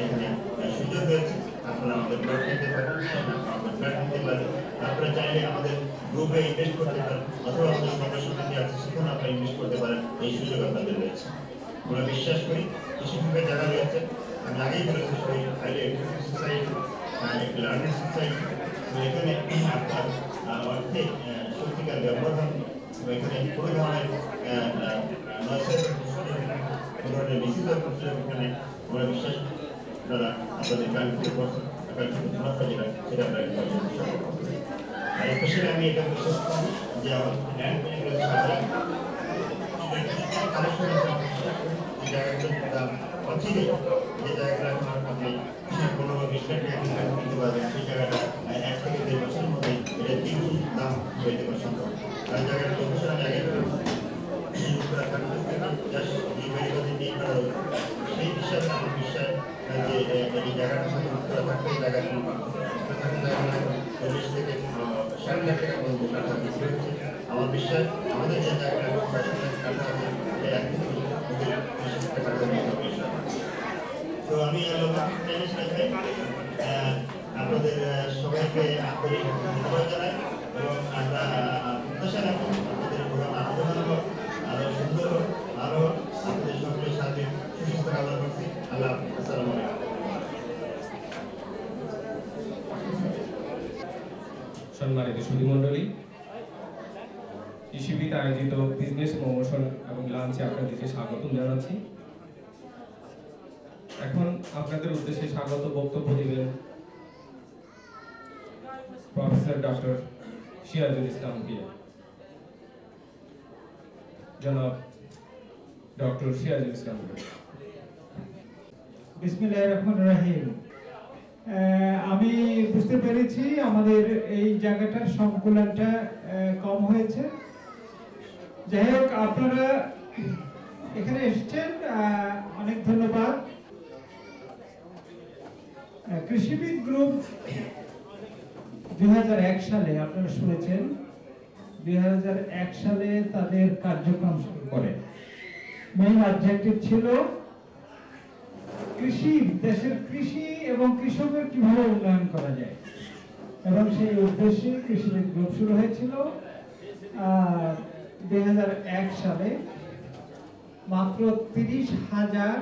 এখানে সুযোগ রয়েছে। আপনারা আমাদের ব্লগ নিতে পারেন, আমাদের ব্লগ নিতে পারেন। আপনারা চাইলে আমাদের গ্রুপে ইনভেস্ট করতে পারেন, অথবা আমাদের সমিতি আছে সেখানে আপনারা ইনভেস্ট করতে পারেন। এই সুযোগ আপনাদের রয়েছে। আমরা বিশ্বাস করি কৃষি বিভাগে যারা রয়েছে, আমি আগেই বলেছি সবাই হাইলি এডুকেটেড সোসাইটি, একটি লার্নিং সোসাইটি। এখানে আপনার অর্থে সত্যিকার ব্যবহার হবে। এখানে কোনো ধরনের নিষিদ্ধ এখানে আমরা বিশ্বাস আপনারা আপনাদের মুনাফা যেটা সেটা আপনারা আর স্পেশালি আমি এটা বিশ্বাস করি যে আমার ল্যান্ড যে জায়গাগুলোর দাম অচিরে, যে জায়গাটা এখন আপনি কোনো বিশটা টাকা কিনতে পারবেন, সেই জায়গাটা 1 থেকে 2 বছরের মধ্যে এটা 3 গুণ দাম হয়ে যাওয়ার সম্ভব। আর জায়গাটা লোকেশন আমি আগে সেই হিসাবে আমার বিশ্বাস যে এই জায়গাটা থাকবে, জায়গাটা পরিবেশ থেকে 60 লাখ টাকা পর্যন্ত কাঠা বিক্রি হচ্ছে। আমার বিশ্বাস আমাদের যে জায়গাটা কাঠা আছে তো আমি আপনাদের সবাইকে আন্তরিক ধন্যবাদ জানাই এবং আমরা প্রত্যাশা রাখি আপনাদের প্রোগ্রাম আরো ভালো হোক, আরো সুন্দর হোক, আরো আপনাদের সকলের সাথে সুস্বাস্থ্য কামনা করছি। আল্লাহ হাফেজ। আসসালামু আলাইকুম। সম্মানিত সুধীমণ্ডলী, কৃষিবিদ আয়োজিত বিজনেস প্রমোশন এবং লাঞ্চে আপনাদেরকে স্বাগতম জানাচ্ছি। এখন আপনাদের উদ্দেশ্যে স্বাগত বক্তব্য দিবেন প্রফেসর ডক্টর সিরাজুল ইসলাম ভূঁইয়া। জনাব ডক্টর সিরাজুল ইসলাম ভূঁইয়া। বিসমিল্লাহির রহমানির রহিম। আমি বুঝতে পেরেছি আমাদের এই জায়গাটার সংকুলনটা কম হয়েছে। যাই হোক, আপনারা এখানে এসেছেন, অনেক ধন্যবাদ। কৃষিবিদ গ্রুপ 2001 সালে, আপনারা শুনেছেন, 2001 সালে তাদের কার্যক্রম শুরু করে। মেইন অবজেক্টিভ ছিল দেশের কৃষি এবং কৃষকের কিভাবে উন্নয়ন করা যায়, এবং সেই উদ্দেশ্যে কৃষিবিদ গ্রুপ শুরু হয়েছিল 2001 সালে মাত্র 30,000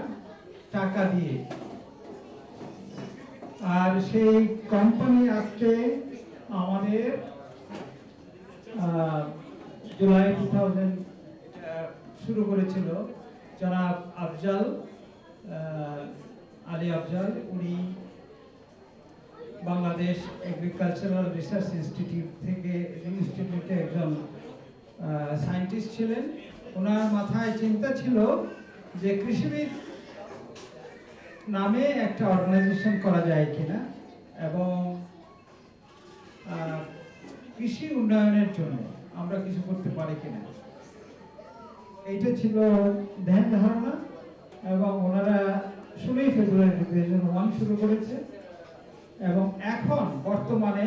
টাকা দিয়ে। আর সেই কোম্পানি আজকে আমাদের জুলাই 2000 শুরু করেছিল জনাব আলী আফজাল। উনি বাংলাদেশ এগ্রিকালচারাল রিসার্চ ইনস্টিটিউটে একজন সায়েন্টিস্ট ছিলেন। ওনার মাথায় চিন্তা ছিল যে কৃষিবিদ নামে একটা অর্গানাইজেশন করা যায় কিনা এবং কৃষি উন্নয়নের জন্য আমরা কিছু করতে পারি কিনা, এইটা ছিল ধ্যান ধারণা। এবং ওনারা 16 ফেব্রুয়ারি 2001 শুরু করেছে এবং এখন বর্তমানে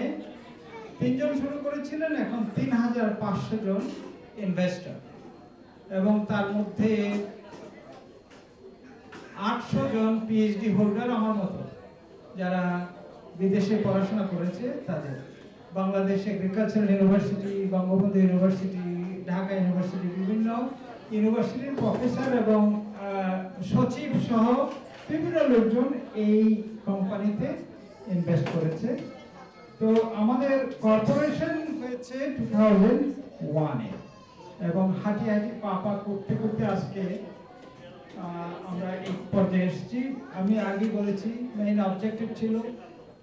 3 জন শুরু করেছিলেন, এখন 3500 জন ইনভেস্টর, এবং তার মধ্যে 800 জন পিএইচডি হোল্ডার, আমার মতো, যারা বিদেশে পড়াশোনা করেছে তাদের। Bangladesh agricultural university, Bangabandhu university, Dhaka university, বিভিন্ন ইউনিভার্সিটির প্রফেসর এবং সচিব সহ বিভিন্ন লোকজন এই কোম্পানিতে ইনভেস্ট করেছে। তো আমাদের কর্পোরেশন হয়েছে 2001-এ, এবং হাঁটি হাঁটি পা করতে করতে আজকে আমরা এই পর্যায়ে এসেছি। আমি আগে বলেছি মেইন অবজেক্টিভ ছিল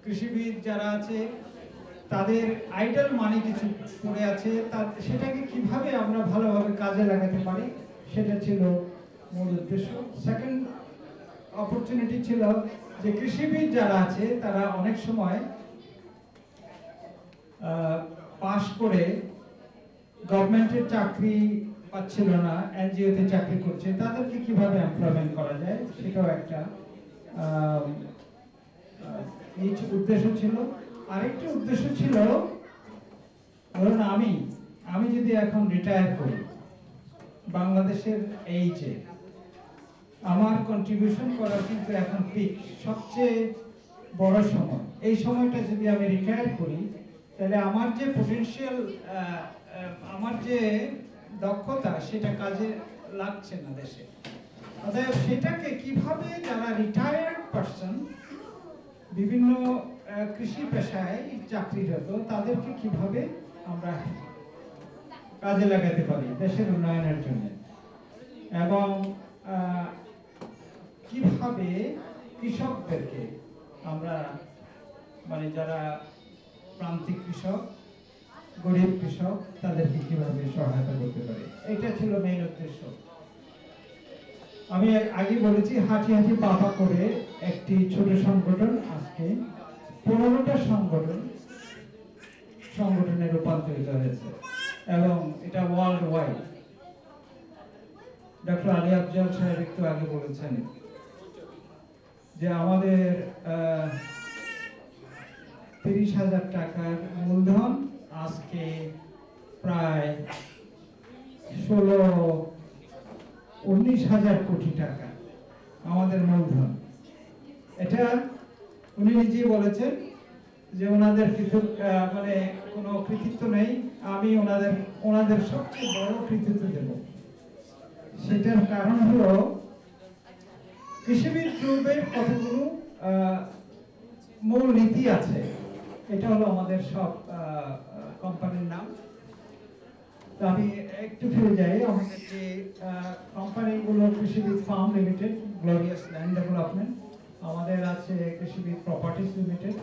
কৃষিবিদ যারা আছে তাদের আইডল মানি কিছু পড়ে আছে, সেটাকে কিভাবে আমরা ভালোভাবে কাজে লাগাতে পারি, সেটা ছিল মূল উদ্দেশ্য। সেকেন্ড অপরচুনিটি ছিল যে কৃষিবিদ যারা আছে তারা অনেক সময় পাশ করে গভর্নমেন্টের চাকরি পাচ্ছিল না, এনজিওতে চাকরি করছে, তাদেরকে কিভাবে এমপ্লয়মেন্ট করা যায়, সেটাও একটা উদ্দেশ্য ছিল। আরেকটি উদ্দেশ্য ছিল, ধরুন আমি যদি এখন রিটায়ার করি বাংলাদেশের এইচে, আমার কন্ট্রিবিউশন করার কিন্তু এখন পিক, সবচেয়ে বড় সময়। এই সময়টা যদি আমি রিটায়ার করি, তাহলে আমার যে পটেনশিয়াল, আমার যে দক্ষতা, সেটা কাজে লাগছে না দেশে। অতএব সেটাকে কিভাবে যারা রিটায়ার্ড পারসন, বিভিন্ন কৃষি পেশায় চাকরিরত, তাদেরকে কিভাবে আমরা কাজে লাগাতে পারি দেশের উন্নয়নের জন্য, এবং কিভাবে কৃষকদেরকে আমরা, মানে যারা প্রান্তিক কৃষক, গরিব কৃষক, তাদেরকে কিভাবে সহায়তা করতে পারি, এটা ছিল মেইন উদ্দেশ্য। আমি আগে বলেছি, হাঁটি হাঁটি পাপা করে একটি ছোট সংগঠন আজকে 15টা সংগঠনে রূপান্তরিত হয়েছে, এবং এটা world wide. Doctor Ali Afzal সাহেব একটু আগে বলেছেন যে আমাদের 30,000 টাকার মূলধন আজকে প্রায় 19,000 কোটি টাকা আমাদের মূলধন। এটা উনি নিজেই বলেছেন যে ওনাদের মানে কোনো কৃতিত্ব নেই, আমি ওনাদের সবচেয়ে বড় কৃতিত্ব দেব। সেটার কারণ হলো কৃষিবিদ গ্রুপের কতগুলো মূল নীতি আছে। এটা হলো আমাদের সব কোম্পানির নাম। তো আমি একটু ফিরে যাই, আমাদের যে কোম্পানিগুলো, Krishibid farm limited, glorious land development, আমাদের আছে কৃষিবিদ প্রপার্টিজ লিমিটেড।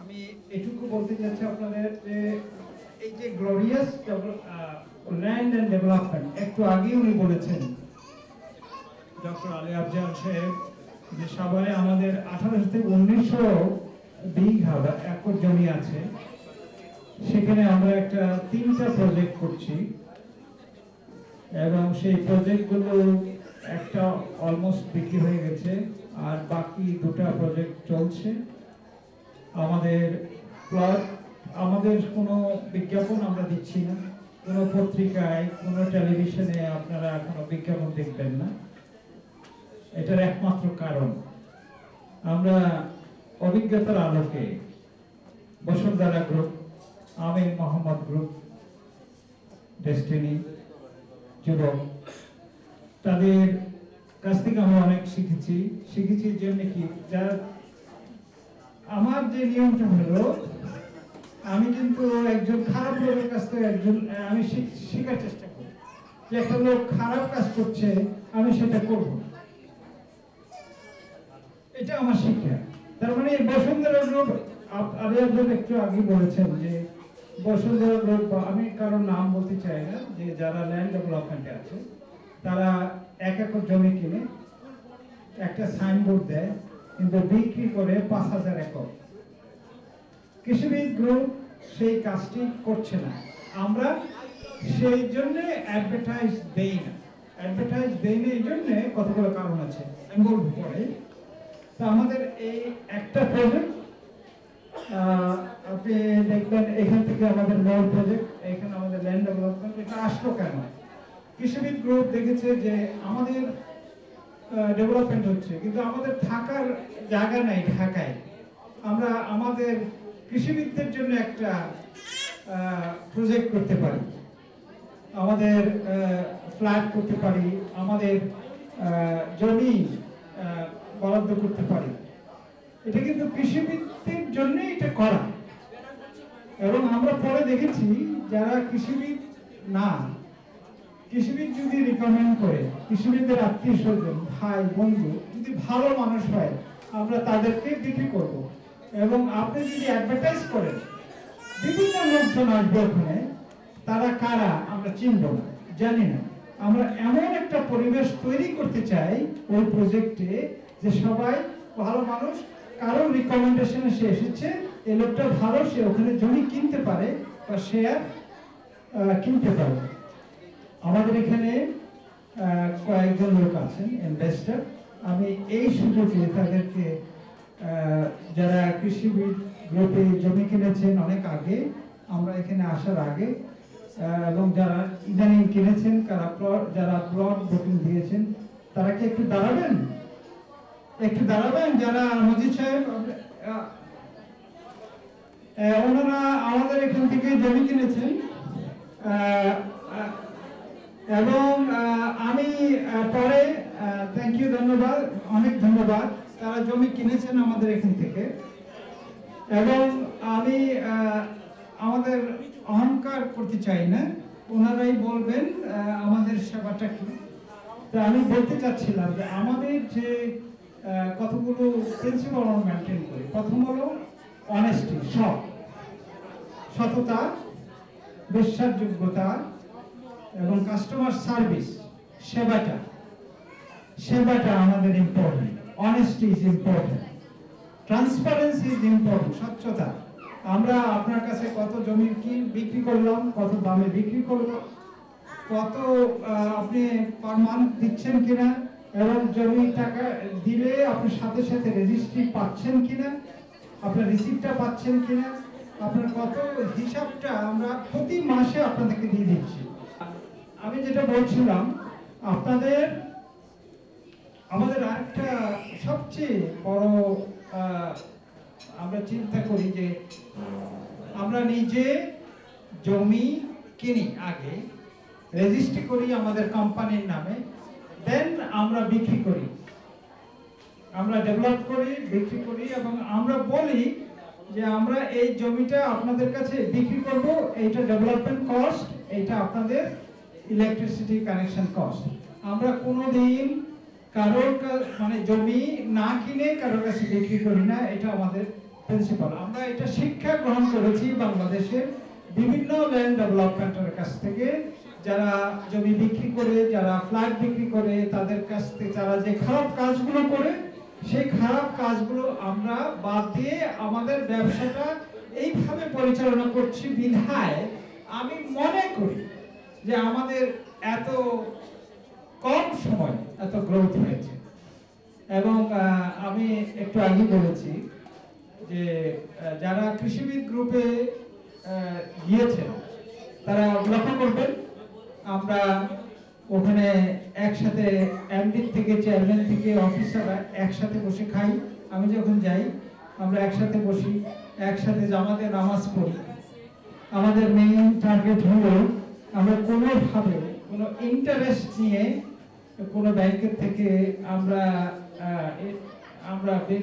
আমি এটুকু বলতে চাচ্ছি আপনাদের যে এই যে গ্লোরিয়াস ল্যান্ড অ্যান্ড ডেভেলপমেন্ট, একটু আগেই উনি বলেছেন ডক্টর আলী আফজাল সাহেব, যে সাভারে আমাদের 1800 থেকে 1900 বিঘা একর জমি আছে। সেখানে আমরা একটা 3টা প্রজেক্ট করছি, এবং সেই প্রজেক্টগুলো একটা অলমোস্ট বিক্রি হয়ে গেছে, আর বাকি 2টা প্রজেক্ট চলছে। আমাদের কোনো বিজ্ঞাপন আমরা দিচ্ছি না, কোনো পত্রিকায়, কোনো টেলিভিশনে আপনারা কোনো বিজ্ঞাপন দেখবেন না। এটার একমাত্র কারণ, আমরা অভিজ্ঞতার আলোকে বসুন্ধরা গ্রুপ, আমির মোহাম্মদ গ্রুপ, ডেস্টিনি, যুবক, তাদের কাছ থেকে আমি অনেক শিখেছি জন্য কি, যার আমার যে নিয়মটা হলো, আমি কিন্তু একজন খারাপ লোকের কাছ থেকে আমি শেখার চেষ্টা করি যে একটা লোক খারাপ কাজ করছে, আমি সেটা করব, এটা আমার শিক্ষা। তার মানে বসুন্ধরা গ্রুপ, আপনি একটু আগে বলেছেন যে বসুন্ধরা গ্রুপ, আমি কারোর নাম বলতে চাই না, যে যারা ল্যান্ড ডেভেলপমেন্টে আছে, তারা 1 একর জমি কিনে একটা সাইনবোর্ড দেয়, কিন্তু বিক্রি করে 5,000 একর। কৃষিবিদ গ্রুপ সেই কাজটি করছে না। আমরা সেই জন্য অ্যাডভার্টাইজ দেই না। এই জন্য কতগুলো কারণ আছে, আমি বলবো পরে। তো আমাদের এই একটা প্রজেক্ট, আপনি দেখবেন এখান থেকে আমাদের মূল প্রজেক্ট, এখানে আমাদের ল্যান্ড ডেভেলপমেন্ট, এটা আসলো কেন? কৃষিবিদ গ্রুপ দেখেছে যে আমাদের ডেভেলপমেন্ট হচ্ছে, কিন্তু আমাদের থাকার জায়গা নাই ঢাকায়। আমরা আমাদের কৃষিবিদদের জন্য একটা প্রজেক্ট করতে পারি, আমাদের ফ্ল্যাট করতে পারি, আমাদের জমি বরাদ্দ করতে পারি। এটা কিন্তু কৃষিবিদদের জন্য এটা করা। এবং আমরা পরে দেখেছি যারা কৃষিবিদ না, কৃষিবিদ যদি রিকমেন্ড করে, কৃষিবিদদের আত্মীয় স্বজন, ভাই বন্ধু যদি ভালো মানুষ হয়, আমরা তাদেরকে বিক্রি করব। এবং আপনি যদি অ্যাডভার্টাইজ করেন, বিভিন্ন লোকজন আসবে ওখানে, তারা কারা আমরা চিনব না, জানি না। আমরা এমন একটা পরিবেশ তৈরি করতে চাই ওই প্রজেক্টে, যে সবাই ভালো মানুষ, কারো রিকমেন্ডেশনে সে এসেছে, এই লোকটা ভালো, সে ওখানে জমি কিনতে পারে বা শেয়ার কিনতে পারে। আমাদের এখানে কয়েকজন লোক আছেন ইনভেস্টর। আমি এই সুযোগে তাদেরকে, যারা কৃষিবিদ গ্রুপে জমি কিনেছেন অনেক আগে, আমরা এখানে আসার আগে, এবং যারা ইদানিং কিনেছেন, যারা প্লট বুকিং দিয়েছেন, তারা কি একটু দাঁড়াবেন? একটু দাঁড়াবেন যারা মজিদ সাহেব ওনারা আমাদের এখান থেকে জমি কিনেছেন এবং আমি পরে থ্যাংক ইউ, ধন্যবাদ, অনেক ধন্যবাদ। তারা জমি কিনেছেন আমাদের এখান থেকে এবং আমি আমাদের অহংকার করতে চাই না, ওনারাই বলবেন আমাদের সেবাটা কি। তা আমি বলতে চাচ্ছিলাম যে আমাদের যে কতগুলো প্রিন্সিপাল আমরা মেনটেন করি। প্রথম হলো অনেস্টি, সততা, বিশ্বাসযোগ্যতা এবং কাস্টমার সার্ভিস, সেবাটা আমাদের important. Honesty is important, transparency is important, স্বচ্ছতা। আমরা আপনার কাছে কত জমি কি বিক্রি করলাম, কত দামে বিক্রি করলাম, কত আপনি পার মান্থ দিচ্ছেন কিনা, এবং জমি টাকা দিলে আপনি সাথে সাথে রেজিস্ট্রি পাচ্ছেন কিনা, আপনার রিসিপ্টটা পাচ্ছেন কিনা, আপনার কত হিসাবটা আমরা প্রতি মাসে আপনাদেরকে দিয়ে দিচ্ছি। আমি যেটা বলছিলাম আমাদের আরেকটা সবচেয়ে বড় আমরা চিন্তা করি যে আমরা নিজে জমি কিনি, আগে রেজিস্ট্রি করি আমাদের কোম্পানির নামে, দেন আমরা বিক্রি করি, আমরা ডেভেলপ করি, বিক্রি করি এবং আমরা বলি যে আমরা এই জমিটা আপনাদের কাছে বিক্রি করব, এইটা ডেভেলপমেন্ট কস্ট, এইটা আপনাদের ইলেকট্রিসিটি কানেকশন কস্ট। আমরা কোনোদিন কারোর মানে জমি না কিনে কারোর কাছে বিক্রি করি না, এটা আমাদের প্রিন্সিপাল। আমরা এটা শিক্ষা গ্রহণ করেছি বাংলাদেশের বিভিন্ন ল্যান্ড ডেভেলপমেন্টের কাছ থেকে, যারা জমি বিক্রি করে, যারা ফ্ল্যাট বিক্রি করে, তাদের কাছ থেকে তারা যে খারাপ কাজগুলো করে, সেই খারাপ কাজগুলো আমরা বাদ দিয়ে আমাদের ব্যবসাটা এইভাবে পরিচালনা করছি বিধায় আমি মনে করি যে আমাদের এত কম সময় এত গ্রোথ হয়েছে। এবং আমি একটু আগে বলেছি যে যারা কৃষিবিদ গ্রুপে গিয়েছেন তারা লক্ষ্য করবেন আমরা ওখানে একসাথে এমডি থেকে চেয়ারম্যান থেকে অফিসাররা একসাথে বসে খাই। আমি যখন যাই আমরা একসাথে বসি, একসাথে জামাতে নামাজ পড়ি। আমাদের মেইন টার্গেট হলো আমরা কোনোভাবে কোনো ইন্টারেস্ট নিয়ে কোনো ব্যাংকের থেকে আমরা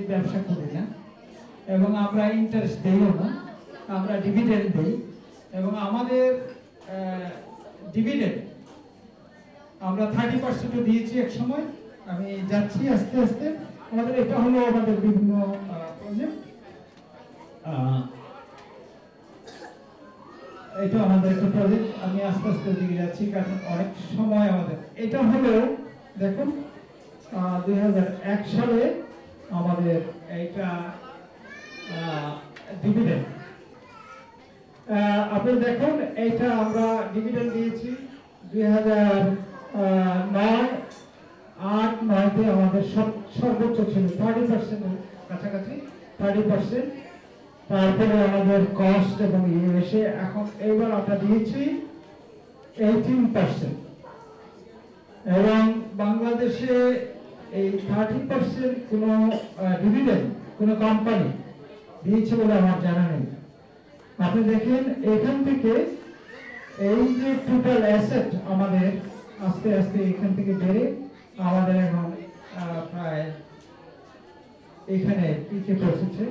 ব্যবসা করি না এবং আমরা ইন্টারেস্ট দিইও না, আমরা ডিভিডেন্ড দিই এবং আমাদের ডিভিডেন্ড আমরা 30% দিয়েছি এক সময়। আমি যাচ্ছি আস্তে আস্তে, আমাদের এটা হলো আমাদের বিভিন্ন প্রজেক্ট, এটা আমাদের একটা প্রজেক্ট। আমি আস্তে আস্তে দিকে যাচ্ছি কারণ অনেক সময় আমাদের এটা হলো দেখুন 2001 সালে আমাদের এইটা ডিভিডেন্ড। আপনি দেখুন এইটা আমরা ডিভিডেন্ড দিয়েছি 2009-8-9-তে আমাদের সর্বোচ্চ ছিল 30% কাছাকাছি, 30%। তারপরে আমাদের কস্ট এবং এসে এখন এইবার আমরা দিয়েছি 18%। এবং বাংলাদেশে এই 30% কোনো ডিভিডেন্ড কোনো কোম্পানি দিয়েছে বলে আমার জানা নেই। আপনি দেখেন এখান থেকে এই যে টোটাল অ্যাসেট আমাদের আস্তে আস্তে এখান থেকে বেড়ে আমাদের এখন প্রায় এখানে পিকে পৌঁছেছে।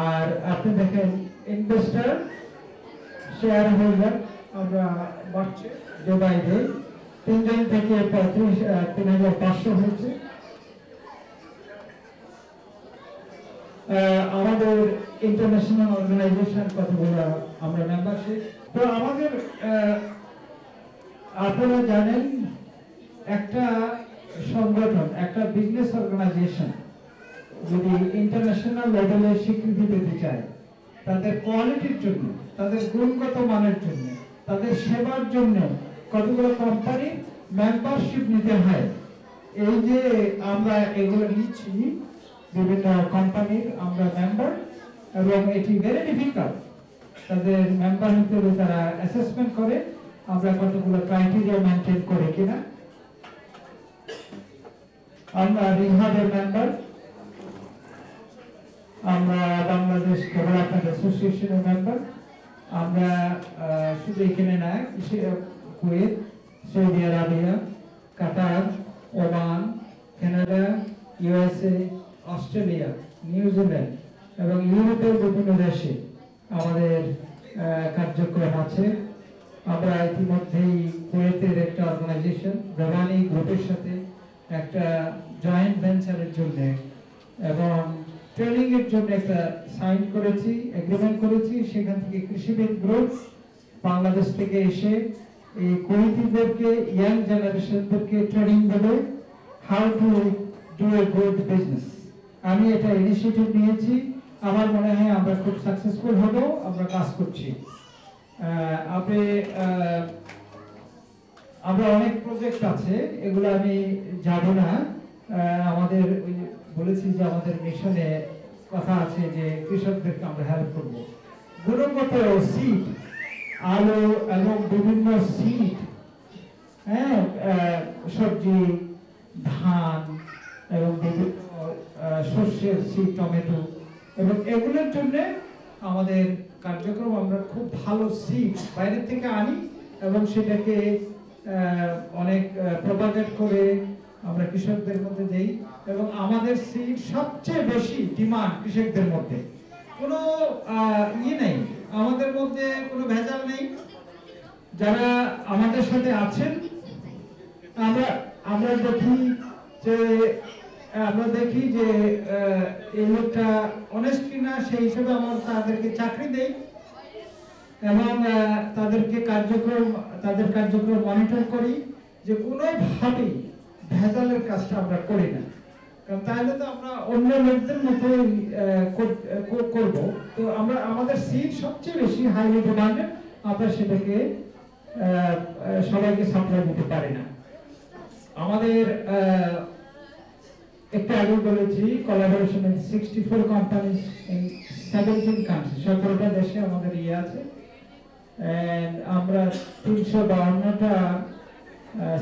আর আপনি দেখেন ইনভেস্টার শেয়ার হোল্ডার আমরা বাড়ছে ডে বাই ডে, 3 জন থেকে 3,500 হয়েছে। আমাদের ইন্টারন্যাশনাল অর্গানাইজেশন কতগুলো আমরা মেম্বারশিপ। তো আমাদের আপনারা জানেন একটা সংগঠন, একটা বিজনেস অর্গানাইজেশন যদি ইন্টারন্যাশনাল লেভেলে স্বীকৃতি পেতে চায়, তাদের কোয়ালিটির জন্য, তাদের গুণগত মানের জন্য, তাদের সেবার জন্য কতগুলো কোম্পানি মেম্বারশিপ নিতে হয়। এই যে আমরা এগুলো নিচ্ছি বিভিন্ন কোম্পানির আমরা মেম্বার, এবং এটি ভেরি ডিফিকাল্ট। তাদের মেম্বার হতে হলে তারা অ্যাসেসমেন্ট করে আমরা কতগুলো ক্রাইটেরিয়া মেনটেন করে কিনা। আমরা রিহাবের মেম্বার, আমরা বাংলাদেশ ডেভেলপমেন্ট অ্যাসোসিয়েশনের মেম্বার। আমরা শুধু এখানে না, Kuwait, Saudi Arabia, Qatar, Oman, Canada, USA, Australia, New Zealand এবং ইউরোপের বিভিন্ন দেশে আমাদের কার্যক্রম আছে। আমরা ইতিমধ্যেই কুয়েতের একটা অর্গানাইজেশন রবানি গ্রুপের সাথে একটা জয়েন্ট ভেঞ্চারের জন্য এবং ট্রেনিং এর জন্য একটা সাইন করেছি, এগ্রিমেন্ট করেছি। সেখান থেকে কৃষিবিদ গ্রুপ বাংলাদেশ থেকে এসে এই কুয়েতিদেরকে, ইয়াং জেনারেশনদেরকে ট্রেনিং দেবে how to do a good business. আমি এটা ইনিশিয়েটিভ নিয়েছি। আমার মনে হয় আমরা খুব সাকসেসফুল হব। আমরা কাজ করছি। আমরা অনেক প্রজেক্ট আছে, এগুলো আমি যাব না। আমাদের বলেছি যে আমাদের মিশনে কথা আছে যে কৃষকদেরকে আমরা হেল্প করব। গুণগত সিড, আলু এবং বিভিন্ন সিড, সবজি, ধান এবং বিভিন্ন শস্যের সিড, টমেটো এবং এগুলোর জন্য আমাদের কার্যক্রম, আমরা খুব ভালো সিড বাইরে থেকে আনি এবং সেটাকে অনেক প্রপাগেট করে আমরা কৃষকদের মধ্যে দেই এবং আমাদের সিড সবচেয়ে বেশি ডিমান্ড কৃষকদের মধ্যে। কোনো নেই, আমাদের মধ্যে কোনো ভেজাল নেই। যারা আমাদের সাথে আছেন, আমরা দেখি যে এই লোকটা অনেস্ট কিনা, সেই হিসেবে আমরা তাদেরকে চাকরি দেই এবং তাদের কার্যক্রম মনিটর করি যে কোনোভাবেই ভেজালের কাজটা আমরা করি না, কারণ তাহলে তো আমরা অন্য লোকদের মতো করব। তো আমাদের সিট সবচেয়ে বেশি হাইলি ডিমান্ডেড, আমরা সেটাকে সবাইকে সাপ্লাই দিতে পারি না। আমাদের একটা আগে বলেছি collaboration with 64 companies in 17 country, 17টা দেশে আমাদের আছে। এন্ড আমরা 352টা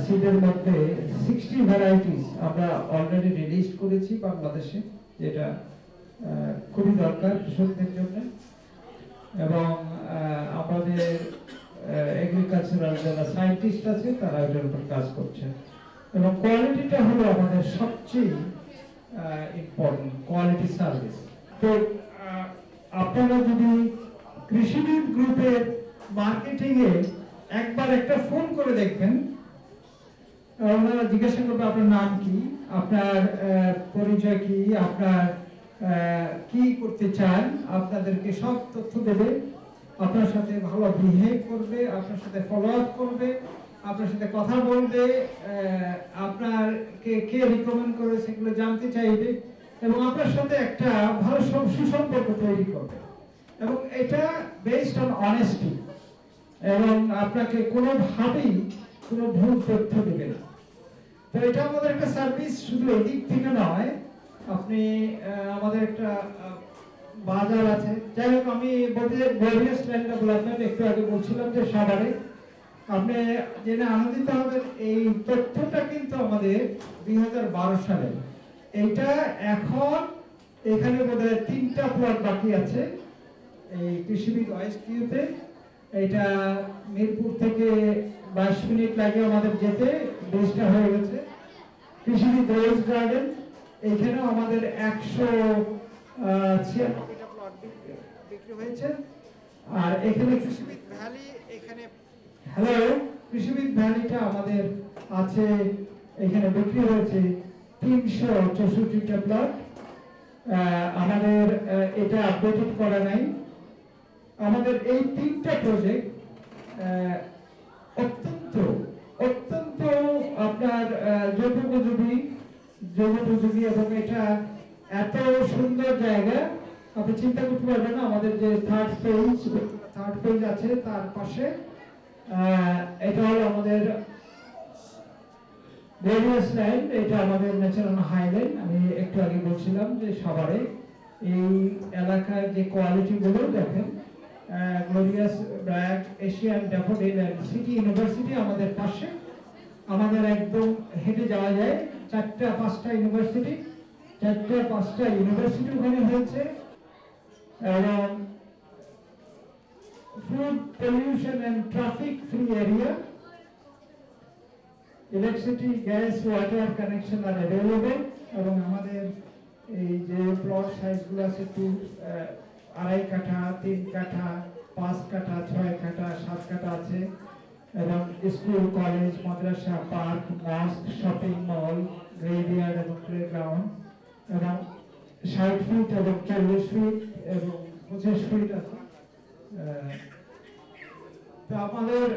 সিডের মধ্যে 60 ভ্যারাইটিস আমরা অলরেডি রিলিজ করেছি বাংলাদেশে, যেটা খুবই দরকার কৃষকদের জন্য। এবং আমাদের এগ্রিকালচারাল যারা সায়েন্টিস্ট আছে তারা এটার উপর কাজ করছে এবং কোয়ালিটিটা হলো আমাদের সবচেয়ে ইম্পর্টেন্ট, কোয়ালিটি সার্ভিস। তো আপনারা যদি কৃষিবিদ গ্রুপের মার্কেটিং এ একবার একটা ফোন করে দেখবেন, ওনারা জিজ্ঞাসা করবে আপনার নাম কি, আপনার পরিচয় কি, আপনার কি করতে চান, আপনাদেরকে সব তথ্য দেবে, আপনার সাথে ভালো বিহেভ করবে, আপনার সাথে ফলো আপ করবে, আপনার সাথে কথা বলবে, আপনার কে রিকমেন্ড করে সেগুলো জানতে চাইবে এবং আপনার সাথে একটা ভালো সুসম্পর্ক তৈরি করবে এবং এটা বেসড অন অনেস্টি এবং আপনাকে কোনোভাবেই কোনো ভুল তথ্য দেবে না। তো এটা আমাদের একটা সার্ভিস, শুধু এদিক থেকে নয়, আপনি আমাদের একটা বাজার আছে। যাই হোক, আমি ভেরিয়াস ল্যান্ড ডেভেলপমেন্ট একটু আগে বলছিলাম যে সাভারে আপনি জেনে আনন্দিত হবেন, এই তথ্যটা কিন্তু আমাদের 2012 সালে। এইটা এখন এখানে বোধহয় 3টা প্লট বাকি আছে এই কৃষিবিদ ওয়েস্ট ভিউতে। এটা মিরপুর থেকে 22 মিনিট লাগে আমাদের যেতে, বেসটা হয়ে গেছে। কৃষিবিদ রোজ গার্ডেন, এখানেও আমাদের 196টা প্লট বিক্রি হয়েছে। আর এখানে কৃষিবিদ ভ্যালি, এখানে কৃষিবিদ ভ্যালিটা আমাদের আছে, এখানে বিক্রি হয়েছে 364টা প্লট। আমাদের এটা আপডেটেড করা নাই। আমাদের এই 3টা প্রজেক্ট অত্যন্ত আপনার যুগোপযোগী এবং এটা এত সুন্দর জায়গা আপনি চিন্তা করতে পারবেন না। আমাদের যে থার্ড পেজ আছে তার পাশে এটা হলো আমাদের ভেরিয়াস ল্যান্ড, এটা আমাদের ন্যাচারাল হাইল্যান্ড। আমি একটু আগে বলছিলাম যে সাভারে এই এলাকার যে কোয়ালিটি গুলো দেখেন, glorious BRAC, Asian Daffodil and City University আমাদের পাশে, আমাদের একদম হেঁটে যাওয়া যায় 4-5টা ইউনিভার্সিটি ওখানে হয়েছে, এবং food pollution and traffic free area, electricity gas water connection আর অ্যাভেলেবেল, এবং আমাদের এই যে প্লট সাইজগুলো আছে 2.5 কাঠা, 3 কাঠা, 5 কাঠা, 6 কাঠা, 7 কাঠা আছে, এবং স্কুল, কলেজ, মাদ্রাসা, পার্ক, মস্ক, শপিং মল, গ্রেভিয়ার্ড এবং প্লেগ্রাউন্ড, এবং 60 ফিট এবং 40 ফিট এবং 25 ফিট আছে। তো আমাদের